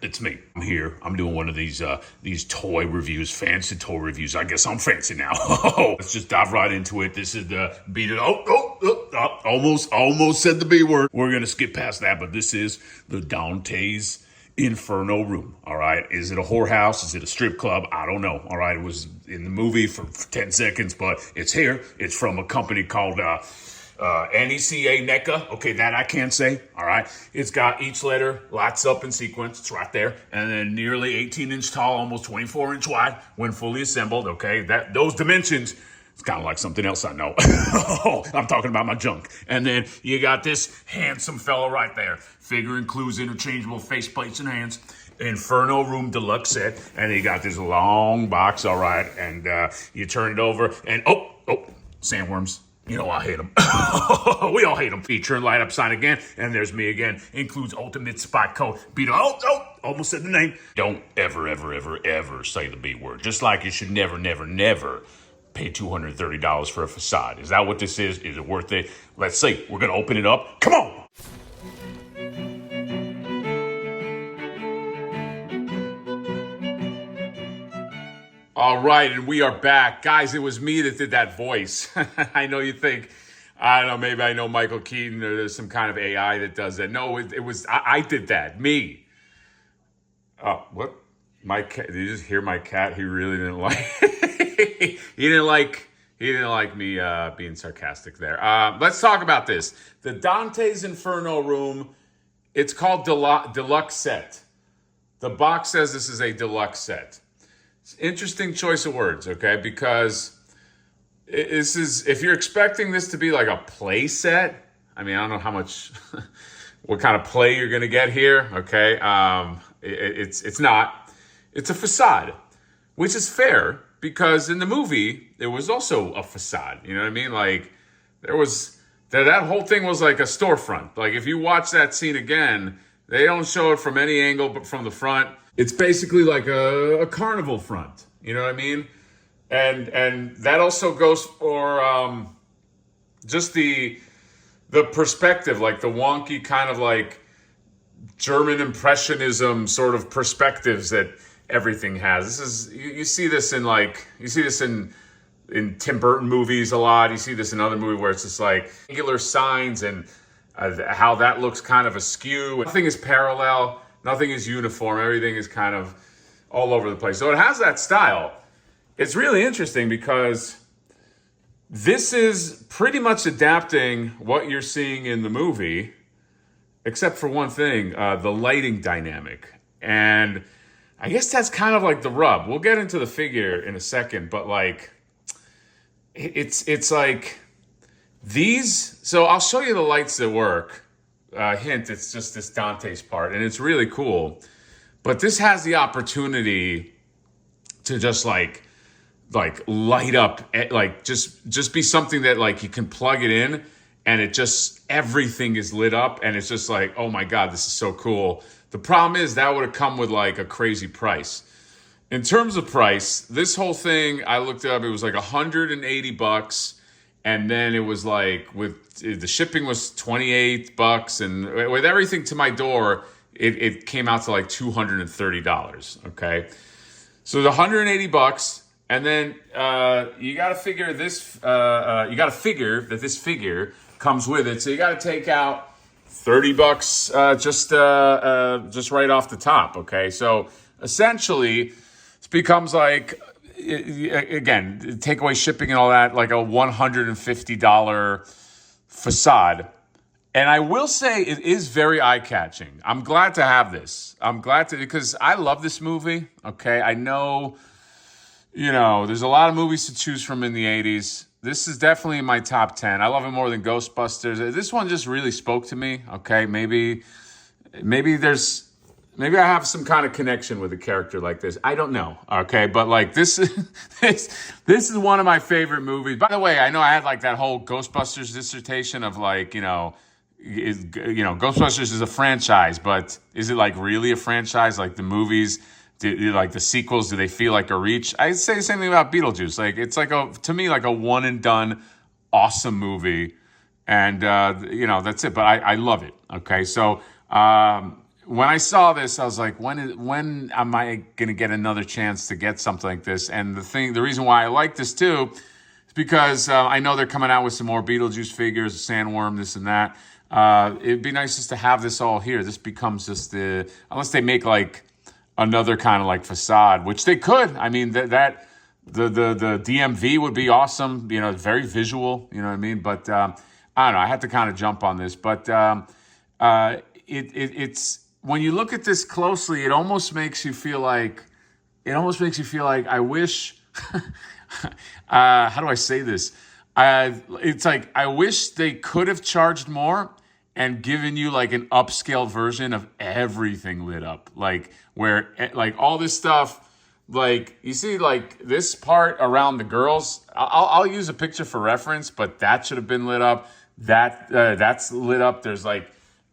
it's me. I'm here. I'm doing one of these toy reviews, fancy toy reviews. I guess I'm fancy now. Let's just dive right into it. This is the almost said the B word. We're gonna skip past that, but this is the Dante's Inferno room. All right, is it a whorehouse? Is it a strip club? I don't know. All right, it was in the movie for 10 seconds, but it's here. It's from a company called NECA. Okay, that I can't say. All right, it's got each letter lights up in sequence. It's right there, and then nearly 18-inch tall, almost 24-inch wide when fully assembled. Okay, those dimensions. It's kind of like something else I know. I'm talking about my junk. And then you got this handsome fellow right there. Figure includes interchangeable faceplates and hands. Inferno room deluxe set. And you got this long box, all right. And you turn it over and, sandworms. You know I hate them. We all hate them. Feature and light up sign again. And there's me again. Includes ultimate spot code. Almost said the name. Don't ever say the B word. Just like you should never pay $230 for a facade. Is that what this is? Is it worth it? Let's see. We're going to open it up. Come on. All right, and we are back. Guys, it was me that did that voice. I know you think, I don't know, maybe I know Michael Keaton or there's some kind of AI that does that. No, it was, I did that. Me. Oh, what? My cat, did you just hear my cat? He really didn't like He didn't like me being sarcastic there. Let's talk about this. The Dante's Inferno room, it's called deluxe set. The box says this is a deluxe set. It's interesting choice of words, okay? Because this is, if you're expecting this to be like a play set, I mean, I don't know how much, what kind of play you're gonna get here, okay? It's not. It's a facade, which is fair. Because in the movie, it was also a facade. You know what I mean? Like, there was, that whole thing was like a storefront. Like, if you watch that scene again, they don't show it from any angle but from the front. It's basically like a carnival front. You know what I mean? And that also goes for just the perspective, like the wonky kind of like German Impressionism sort of perspectives that everything has. This is, you see this in Tim Burton movies a lot. You see this in other movies where it's just like angular signs and how that looks kind of askew. Nothing is parallel. Nothing is uniform. Everything is kind of all over the place. So it has that style. It's really interesting because this is pretty much adapting what you're seeing in the movie, except for one thing, the lighting dynamic. And I guess that's kind of like the rub. We'll get into the figure in a second, but like, it's like these. So I'll show you the lights that work. Hint, it's just this Dante's part, and it's really cool. But this has the opportunity to just like light up, like just be something that like you can plug it in, and it just, everything is lit up, and it's just like, oh my God, this is so cool. The problem is that would have come with like a crazy price. In terms of price, this whole thing, I looked it up, it was like $180, and then it was like, with the shipping was $28, and with everything to my door, it came out to like $230, okay? So the $180, and then you gotta figure this, you gotta figure that this figure comes with it, so you gotta take out $30 just right off the top, okay? So essentially, it becomes like, again, take away shipping and all that, like a $150 facade. And I will say it is very eye-catching. I'm glad to have this. Because I love this movie, okay? I know, there's a lot of movies to choose from in the 80s. This is definitely in my top 10. I love it more than Ghostbusters. This one just really spoke to me, okay? Maybe I have some kind of connection with a character like this. I don't know, okay? But like this is one of my favorite movies. By the way, I know I had like that whole Ghostbusters dissertation of like, Ghostbusters is a franchise, but is it like really a franchise? Like the movies, like the sequels, do they feel like a reach? I'd say the same thing about Beetlejuice. Like it's like to me like a one and done awesome movie. And, that's it. But I love it. Okay. So, when I saw this, I was like, when am I gonna get another chance to get something like this? And the reason why I like this too is because I know they're coming out with some more Beetlejuice figures, sandworm, this and that. It'd be nice just to have this all here. This becomes just unless they make like another kind of like facade, which they could. I mean, the DMV would be awesome. You know, very visual. You know what I mean? But I don't know. I had to kind of jump on this, but it's when you look at this closely, it almost makes you feel like I wish. How do I say this? It's like I wish they could have charged more and given you like an upscale version of everything lit up, like where like all this stuff. Like you see, like this part around the girls. I'll use a picture for reference, but that should have been lit up. That's lit up. There's like,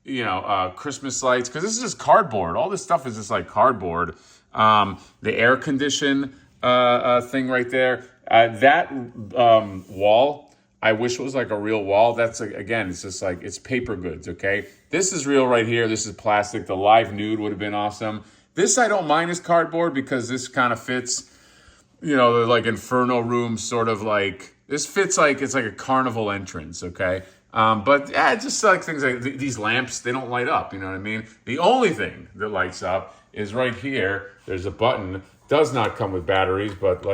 you know, Christmas lights, because this is just cardboard. All this stuff is just like cardboard. The air condition thing right there. That wall, I wish it was like a real wall. That's like, again, it's just like, it's paper goods, okay? This is real right here. This is plastic. The live nude would have been awesome. This I don't mind as cardboard because this kind of fits, you know, the like Inferno room sort of like, this fits like, it's like a carnival entrance, okay? But yeah, just like things like these lamps, they don't light up, you know what I mean? The only thing that lights up is right here. There's a button. Does not come with batteries, but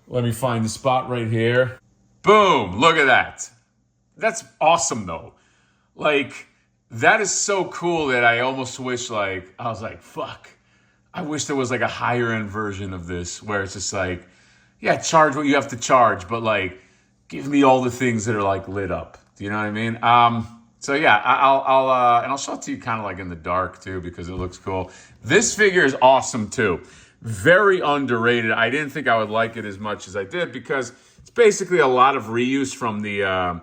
let me find the spot right here. Boom, look at that. That's awesome though. Like, that is so cool that I almost wish, like, I was like, fuck. I wish there was like a higher end version of this where it's just like, yeah, charge what you have to charge, but like, give me all the things that are like lit up. Do you know what I mean? So yeah, I'll show it to you kind of like in the dark too, because it looks cool. This figure is awesome too. Very underrated. I didn't think I would like it as much as I did because it's basically a lot of reuse from the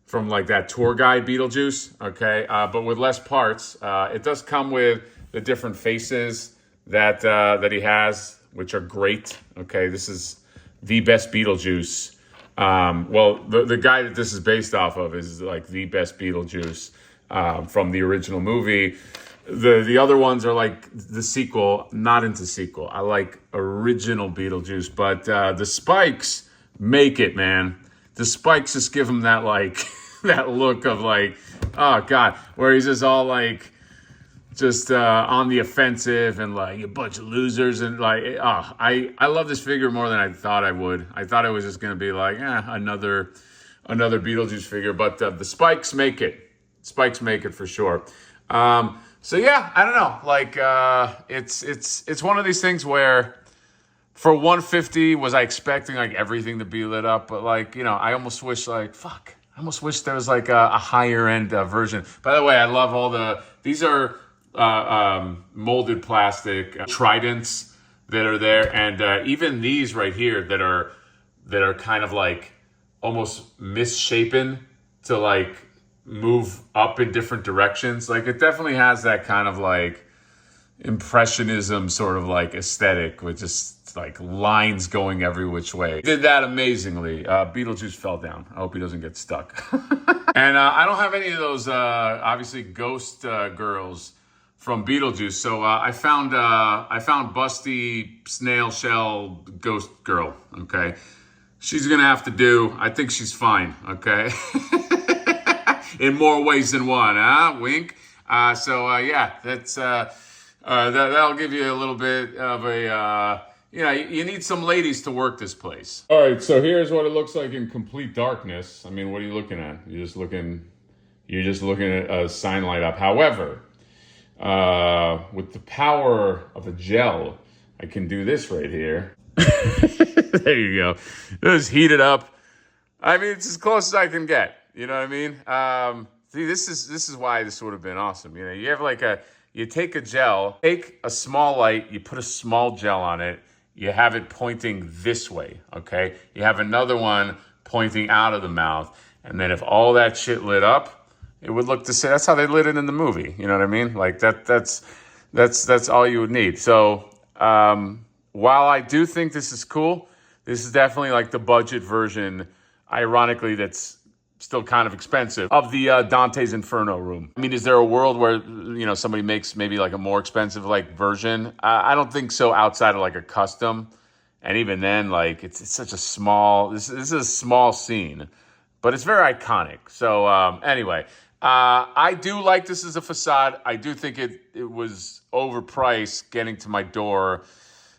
from like that tour guide Beetlejuice, okay? But with less parts. It does come with the different faces that he has, which are great. Okay, this is the best Beetlejuice. Well, the guy that this is based off of is like the best Beetlejuice from the original movie. The other ones are like the sequel, not into sequel. I like original Beetlejuice, but the spikes make it, man. The spikes just give him that like that look of like, oh God, where he's just all like just on the offensive and like a bunch of losers and like, I love this figure more than I thought I would. I thought it was just gonna be like, another Beetlejuice figure, but the spikes make it. Spikes make it for sure. So yeah, I don't know. Like it's one of these things where for 150, was I expecting like everything to be lit up? But like, you know, I almost wish like, fuck. I almost wish there was like a higher end version. By the way, I love these are molded plastic tridents that are there, and even these right here that are kind of like almost misshapen to like move up in different directions. Like it definitely has that kind of like impressionism sort of like aesthetic with just like lines going every which way. Did that amazingly. Beetlejuice fell down. I hope he doesn't get stuck. And I don't have any of those obviously ghost girls from Beetlejuice. So I found Busty Snail Shell Ghost Girl. Okay, she's gonna have to do. I think she's fine. Okay, in more ways than one. Wink. Yeah, that's that'll give you a little bit of a. You need some ladies to work this place. All right, so here's what it looks like in complete darkness. I mean, what are you looking at? You're just looking at a sign light up. However, with the power of a gel, I can do this right here. There you go. Just heat it up. I mean, it's as close as I can get. You know what I mean? See, this is why this would have been awesome. You know, you have like you take a gel, take a small light, you put a small gel on it, you have it pointing this way, okay? You have another one pointing out of the mouth, and then if all that shit lit up, it would look the same. That's how they lit it in the movie. You know what I mean? Like that's all you would need. So while I do think this is cool, this is definitely like the budget version. Ironically, that's still kind of expensive, of the Dante's Inferno room. I mean, is there a world where, somebody makes maybe like a more expensive like version? I don't think so, outside of like a custom. And even then, like, it's such a small, this is a small scene, but it's very iconic. So anyway, I do like this as a facade. I do think it was overpriced getting to my door.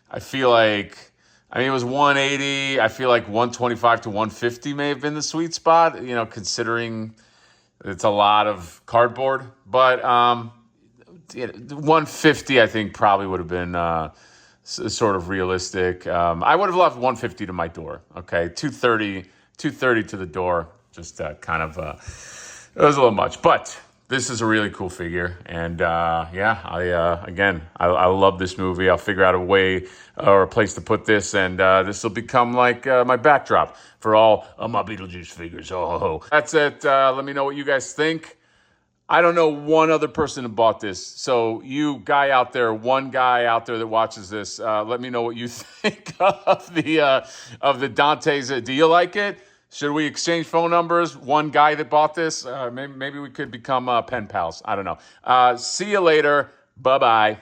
I feel like, it was 180. I feel like 125 to 150 may have been the sweet spot, considering it's a lot of cardboard. But 150, I think, probably would have been sort of realistic. I would have loved 150 to my door. Okay, 230 to the door. Just kind of, it was a little much. But this is a really cool figure. And I love this movie. I'll figure out a way or a place to put this. And this will become like my backdrop for all of my Beetlejuice figures. Oh, that's it. Let me know what you guys think. I don't know one other person who bought this. So you one guy out there that watches this, let me know what you think of the Dante's. Do you like it? Should we exchange phone numbers? One guy that bought this, maybe we could become pen pals. I don't know. See you later. Bye-bye.